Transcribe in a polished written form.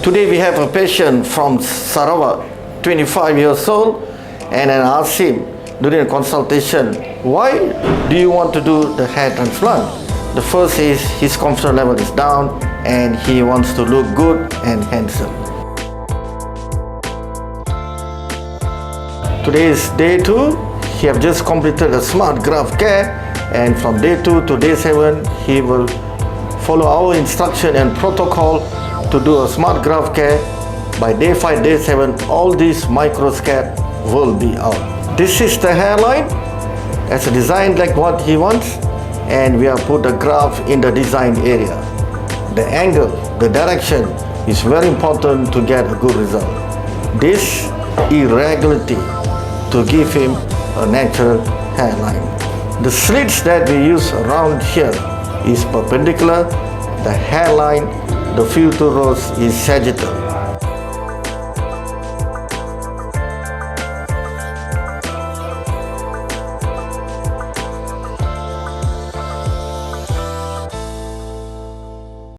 Today we have a patient from Sarawak, 25 years old, and I asked him during a consultation, why do you want to do the hair transplant? The first is his confidence level is down and he wants to look good and handsome. Today is day 2. He have just completed a smart graft care, and from day 2 to day 7 he will follow our instruction and protocol to do a smart graft care. By day 5, day 7, all these microscap will be out. This is the hairline as a design like what he wants, and we have put the graft in the design area. The angle, the direction is very important to get a good result. This irregularity to give him a natural hairline. The slits that we use around here is perpendicular, the hairline, the few two rows is sagittal.